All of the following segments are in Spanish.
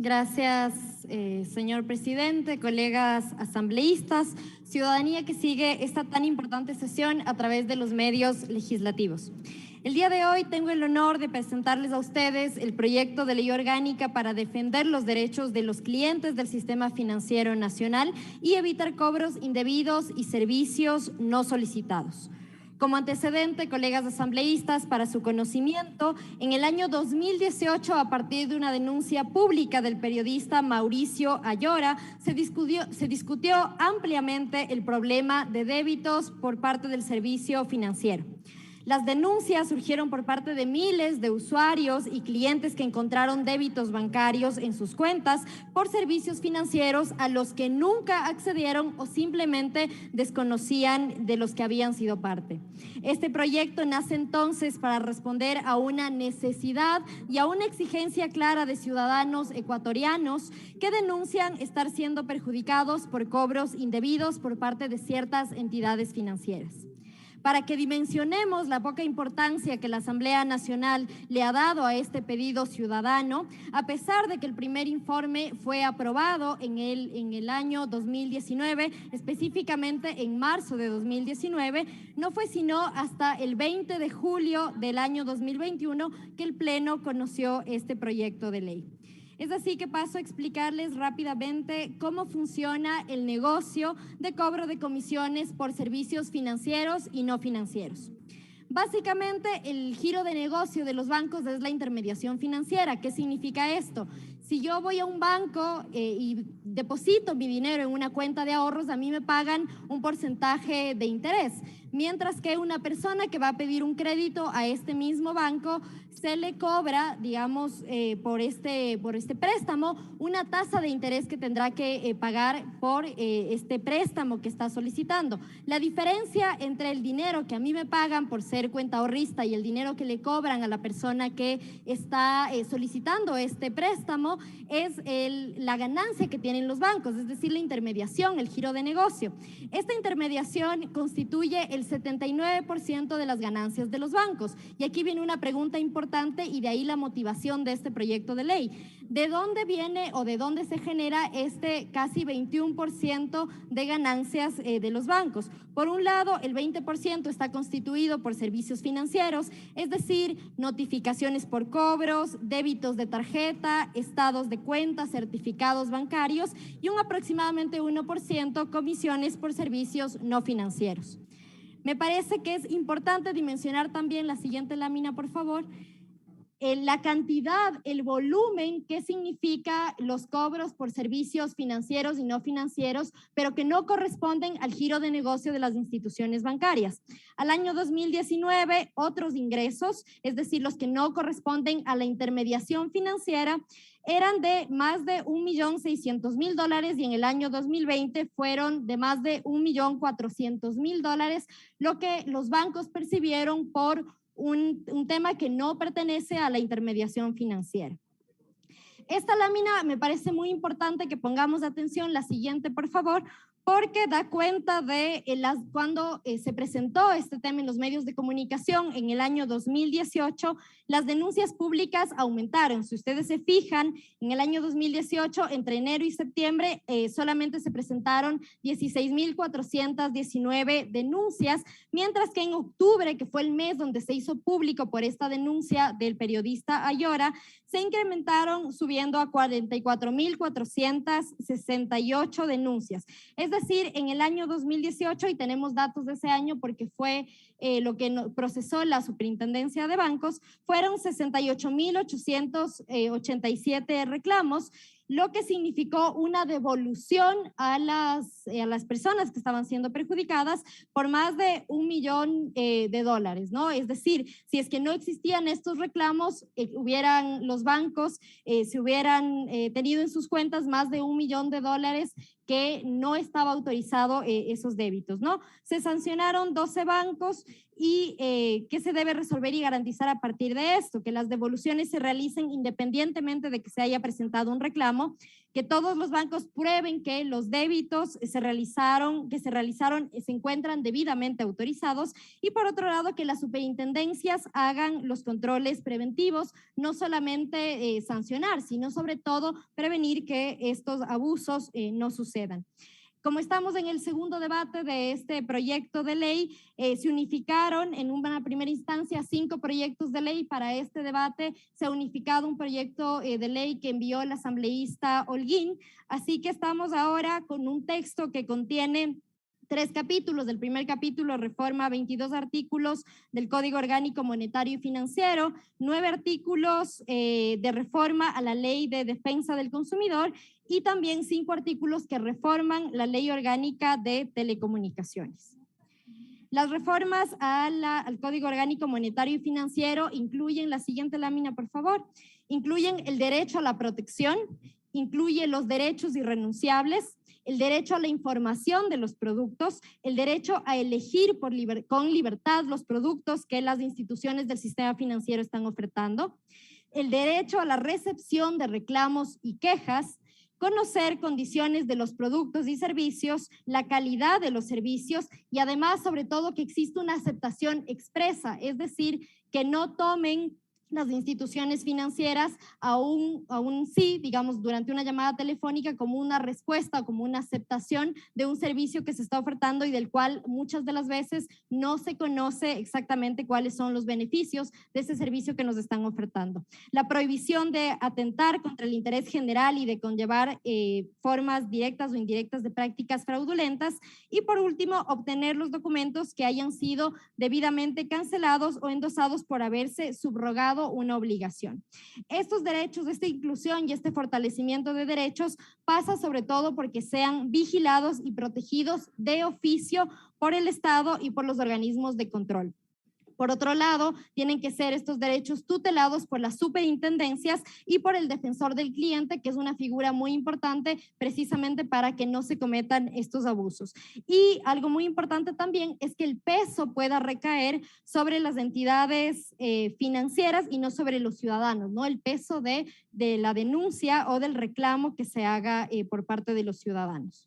Gracias, señor presidente, colegas asambleístas, ciudadanía que sigue esta tan importante sesión a través de los medios legislativos. El día de hoy tengo el honor de presentarles a ustedes el proyecto de ley orgánica para defender los derechos de los clientes del sistema financiero nacional y evitar cobros indebidos y servicios no solicitados. Como antecedente, colegas asambleístas, para su conocimiento, en el año 2018, a partir de una denuncia pública del periodista Mauricio Ayora, se discutió ampliamente el problema de débitos por parte del servicio financiero. Las denuncias surgieron por parte de miles de usuarios y clientes que encontraron débitos bancarios en sus cuentas por servicios financieros a los que nunca accedieron o simplemente desconocían de los que habían sido parte. Este proyecto nace entonces para responder a una necesidad y a una exigencia clara de ciudadanos ecuatorianos que denuncian estar siendo perjudicados por cobros indebidos por parte de ciertas entidades financieras. Para que dimensionemos la poca importancia que la Asamblea Nacional le ha dado a este pedido ciudadano, a pesar de que el primer informe fue aprobado en el año 2019, específicamente en marzo de 2019, no fue sino hasta el 20 de julio del año 2021 que el Pleno conoció este proyecto de ley. Es así que paso a explicarles rápidamente cómo funciona el negocio de cobro de comisiones por servicios financieros y no financieros. Básicamente, el giro de negocio de los bancos es la intermediación financiera. ¿Qué significa esto? Si yo voy a un banco y deposito mi dinero en una cuenta de ahorros, a mí me pagan un porcentaje de interés, mientras que una persona que va a pedir un crédito a este mismo banco se le cobra, digamos, por este préstamo, una tasa de interés que tendrá que pagar por este préstamo que está solicitando. La diferencia entre el dinero que a mí me pagan por ser cuenta ahorrista y el dinero que le cobran a la persona que está solicitando este préstamo es la ganancia que tienen los bancos, es decir, la intermediación, el giro de negocio. Esta intermediación constituye el 79% de las ganancias de los bancos. Y aquí viene una pregunta importante y de ahí la motivación de este proyecto de ley. ¿De dónde viene o de dónde se genera este casi 21% de ganancias de los bancos? Por un lado, el 20% está constituido por servicios financieros, es decir, notificaciones por cobros, débitos de tarjeta, estados de cuenta, certificados bancarios y un aproximadamente 1% comisiones por servicios no financieros. Me parece que es importante dimensionar también la siguiente lámina, por favor, la cantidad, el volumen, qué significa los cobros por servicios financieros y no financieros, pero que no corresponden al giro de negocio de las instituciones bancarias. Al año 2019, otros ingresos, es decir, los que no corresponden a la intermediación financiera, eran de más de $1.600.000 y en el año 2020 fueron de más de $1.400.000, lo que los bancos percibieron por un tema que no pertenece a la intermediación financiera. Esta lámina me parece muy importante que pongamos atención, la siguiente por favor, porque da cuenta de cuando se presentó este tema en los medios de comunicación en el año 2018, las denuncias públicas aumentaron. Si ustedes se fijan, en el año 2018, entre enero y septiembre, solamente se presentaron 16.419 denuncias, mientras que en octubre, que fue el mes donde se hizo público por esta denuncia del periodista Ayora, se incrementaron subiendo a 44.468 denuncias. Es decir, en el año 2018, y tenemos datos de ese año porque fue lo que procesó la Superintendencia de Bancos, fueron 68.887 reclamos, lo que significó una devolución a las personas que estaban siendo perjudicadas por más de $1 millón, ¿no? Es decir, si es que no existían estos reclamos, los bancos, si hubieran tenido en sus cuentas más de $1 millón que no estaba autorizado esos débitos, ¿no? Se sancionaron 12 bancos y ¿qué se debe resolver y garantizar a partir de esto? Que las devoluciones se realicen independientemente de que se haya presentado un reclamo, que todos los bancos prueben que los débitos que se realizaron, se encuentran debidamente autorizados, y por otro lado que las superintendencias hagan los controles preventivos, no solamente sancionar, sino sobre todo prevenir que estos abusos no sucedan. Como estamos en el segundo debate de este proyecto de ley, se unificaron en una primera instancia 5 proyectos de ley. Para este debate se ha unificado un proyecto de ley que envió el asambleísta Holguín, así que estamos ahora con un texto que contiene 3 capítulos. Del primer capítulo reforma 22 artículos del Código Orgánico Monetario y Financiero, 9 artículos de reforma a la Ley de Defensa del Consumidor y también 5 artículos que reforman la Ley Orgánica de Telecomunicaciones. Las reformas al Código Orgánico Monetario y Financiero incluyen la siguiente lámina, por favor. Incluyen el derecho a la protección, incluye los derechos irrenunciables, el derecho a la información de los productos, el derecho a elegir con libertad los productos que las instituciones del sistema financiero están ofertando, el derecho a la recepción de reclamos y quejas, conocer condiciones de los productos y servicios, la calidad de los servicios y además, sobre todo, que exista una aceptación expresa, es decir, que no tomen las instituciones financieras a un sí, digamos, durante una llamada telefónica como una respuesta, como una aceptación de un servicio que se está ofertando y del cual muchas de las veces no se conoce exactamente cuáles son los beneficios de ese servicio que nos están ofertando. La prohibición de atentar contra el interés general y de conllevar formas directas o indirectas de prácticas fraudulentas. Y por último, obtener los documentos que hayan sido debidamente cancelados o endosados por haberse subrogado una obligación. Estos derechos, esta inclusión y este fortalecimiento de derechos pasa sobre todo porque sean vigilados y protegidos de oficio por el Estado y por los organismos de control. Por otro lado, tienen que ser estos derechos tutelados por las superintendencias y por el defensor del cliente, que es una figura muy importante precisamente para que no se cometan estos abusos. Y algo muy importante también es que el peso pueda recaer sobre las entidades financieras y no sobre los ciudadanos, ¿no? El peso de la denuncia o del reclamo que se haga por parte de los ciudadanos.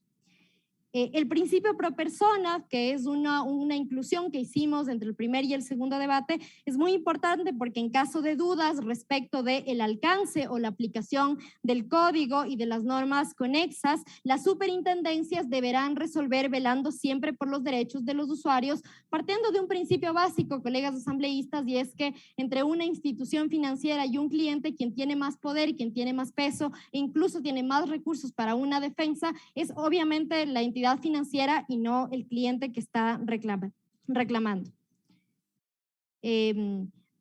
El principio pro persona, que es una inclusión que hicimos entre el primer y el segundo debate, es muy importante porque en caso de dudas respecto del alcance o la aplicación del código y de las normas conexas, las superintendencias deberán resolver velando siempre por los derechos de los usuarios, partiendo de un principio básico, colegas asambleístas, y es que entre una institución financiera y un cliente, quien tiene más poder, quien tiene más peso e incluso tiene más recursos para una defensa, es obviamente la entidad financiera y no el cliente que está reclamando.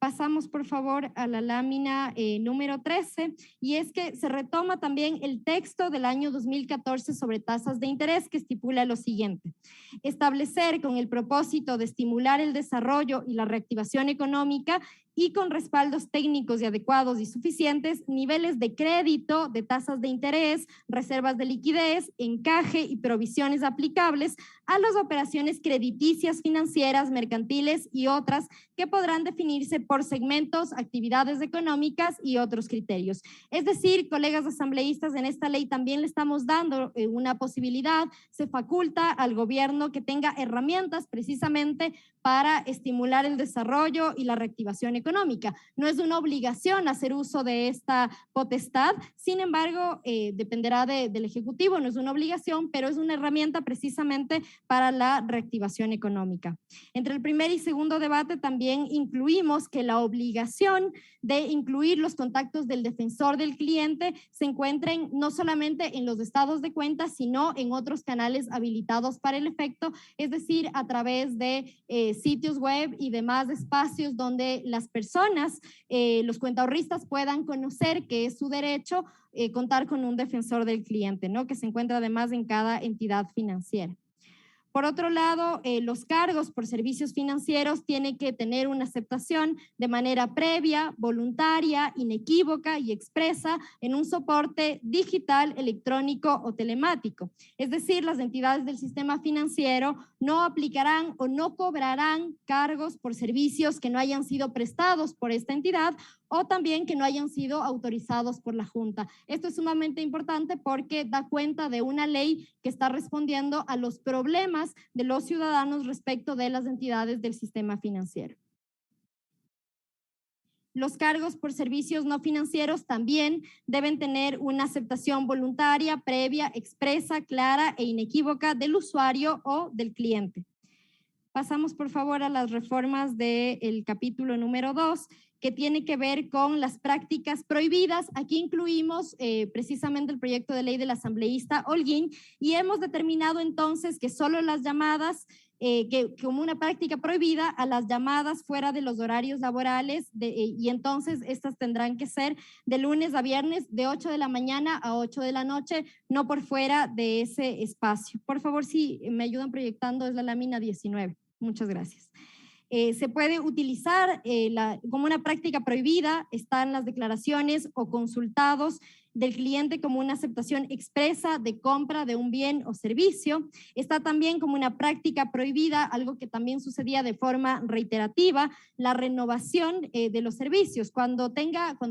Pasamos, por favor, a la lámina número 13, y es que se retoma también el texto del año 2014 sobre tasas de interés, que estipula lo siguiente: establecer, con el propósito de estimular el desarrollo y la reactivación económica y con respaldos técnicos y adecuados y suficientes, niveles de crédito, de tasas de interés, reservas de liquidez, encaje y provisiones aplicables a las operaciones crediticias, financieras, mercantiles y otras que podrán definirse por segmentos, actividades económicas y otros criterios. Es decir, colegas asambleístas, en esta ley también le estamos dando una posibilidad, se faculta al gobierno que tenga herramientas precisamente para estimular el desarrollo y la reactivación económica. No es una obligación hacer uso de esta potestad, sin embargo, dependerá del Ejecutivo, no es una obligación, pero es una herramienta precisamente para la reactivación económica. Entre el primer y segundo debate también incluimos que la obligación de incluir los contactos del defensor del cliente se encuentren no solamente en los estados de cuenta, sino en otros canales habilitados para el efecto, es decir, a través de sitios web y demás espacios donde las personas, los cuentaahorristas, puedan conocer que es su derecho contar con un defensor del cliente, ¿no? Que se encuentra además en cada entidad financiera. Por otro lado, los cargos por servicios financieros tienen que tener una aceptación de manera previa, voluntaria, inequívoca y expresa en un soporte digital, electrónico o telemático. Es decir, las entidades del sistema financiero no aplicarán o no cobrarán cargos por servicios que no hayan sido prestados por esta entidad o también que no hayan sido autorizados por la Junta. Esto es sumamente importante porque da cuenta de una ley que está respondiendo a los problemas de los ciudadanos respecto de las entidades del sistema financiero. Los cargos por servicios no financieros también deben tener una aceptación voluntaria, previa, expresa, clara e inequívoca del usuario o del cliente. Pasamos, por favor, a las reformas del capítulo número 2, que tiene que ver con las prácticas prohibidas. Aquí incluimos precisamente el proyecto de ley del asambleísta Holguín y hemos determinado entonces que solo las llamadas, que como una práctica prohibida a las llamadas fuera de los horarios laborales y entonces estas tendrán que ser de lunes a viernes de 8 de la mañana a 8 de la noche, no por fuera de ese espacio. Por favor, si me ayudan proyectando, es la lámina 19. Muchas gracias. Se puede utilizar como una práctica prohibida, están las declaraciones o consultados del cliente como una aceptación expresa de compra de un bien o servicio. Está también como una práctica prohibida, algo que también sucedía de forma reiterativa, la renovación de los servicios. Cuando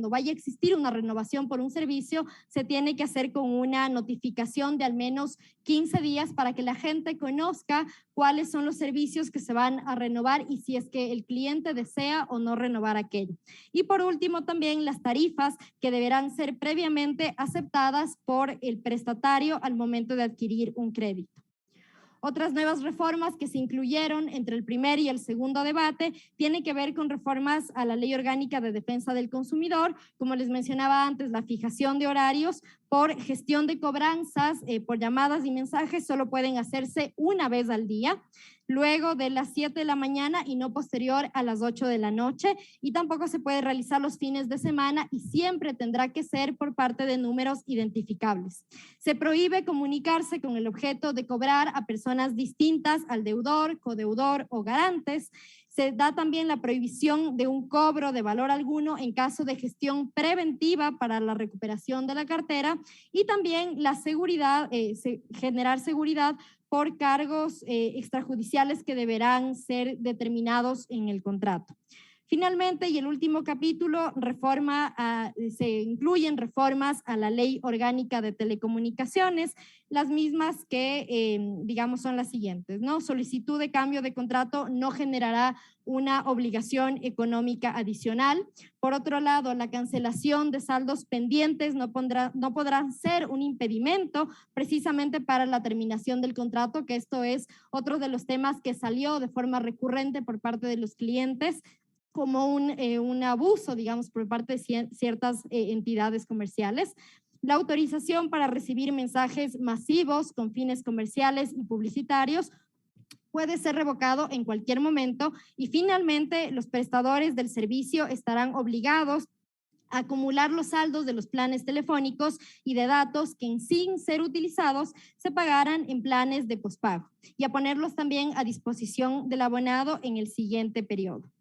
vaya a existir una renovación por un servicio, se tiene que hacer con una notificación de al menos 15 días para que la gente conozca cuáles son los servicios que se van a renovar y si es que el cliente desea o no renovar aquello. Y por último, también las tarifas que deberán ser previamente aceptadas por el prestatario al momento de adquirir un crédito. Otras nuevas reformas que se incluyeron entre el primer y el segundo debate tienen que ver con reformas a la Ley Orgánica de Defensa del Consumidor, como les mencionaba antes, la fijación de horarios por gestión de cobranzas, por llamadas y mensajes, solo pueden hacerse una vez al día, luego de las 7 de la mañana y no posterior a las 8 de la noche, y tampoco se puede realizar los fines de semana y siempre tendrá que ser por parte de números identificables. Se prohíbe comunicarse con el objeto de cobrar a personas distintas al deudor, codeudor o garantes. Se da también la prohibición de un cobro de valor alguno en caso de gestión preventiva para la recuperación de la cartera y también la seguridad, generar seguridad por cargos extrajudiciales que deberán ser determinados en el contrato. Finalmente, y el último capítulo, se incluyen reformas a la Ley Orgánica de Telecomunicaciones, las mismas que, digamos, son las siguientes, ¿no? Solicitud de cambio de contrato no generará una obligación económica adicional. Por otro lado, la cancelación de saldos pendientes no podrán ser un impedimento precisamente para la terminación del contrato, que esto es otro de los temas que salió de forma recurrente por parte de los clientes, como un abuso, digamos, por parte de ciertas entidades comerciales. La autorización para recibir mensajes masivos con fines comerciales y publicitarios puede ser revocado en cualquier momento y finalmente los prestadores del servicio estarán obligados a acumular los saldos de los planes telefónicos y de datos que sin ser utilizados se pagaran en planes de pospago y a ponerlos también a disposición del abonado en el siguiente periodo.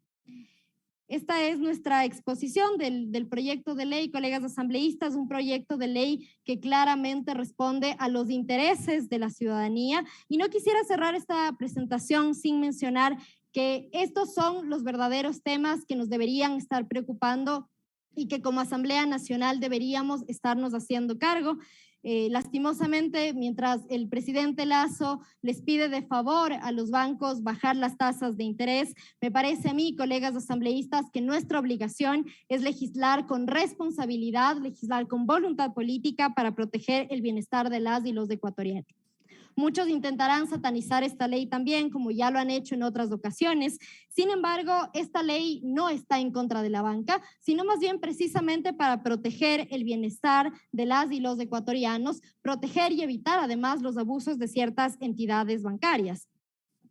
Esta es nuestra exposición del proyecto de ley, colegas asambleístas, un proyecto de ley que claramente responde a los intereses de la ciudadanía. Y no quisiera cerrar esta presentación sin mencionar que estos son los verdaderos temas que nos deberían estar preocupando y que como Asamblea Nacional deberíamos estarnos haciendo cargo. Lastimosamente, mientras el presidente Lasso les pide de favor a los bancos bajar las tasas de interés, me parece a mí, colegas asambleístas, que nuestra obligación es legislar con responsabilidad, legislar con voluntad política para proteger el bienestar de las y los ecuatorianos. Muchos intentarán satanizar esta ley también, como ya lo han hecho en otras ocasiones. Sin embargo, esta ley no está en contra de la banca, sino más bien precisamente para proteger el bienestar de las y los ecuatorianos, proteger y evitar además los abusos de ciertas entidades bancarias.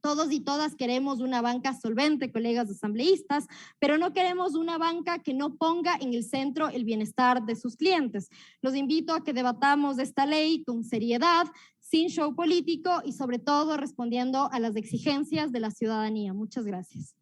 Todos y todas queremos una banca solvente, colegas asambleístas, pero no queremos una banca que no ponga en el centro el bienestar de sus clientes. Los invito a que debatamos esta ley con seriedad, sin show político y sobre todo respondiendo a las exigencias de la ciudadanía. Muchas gracias.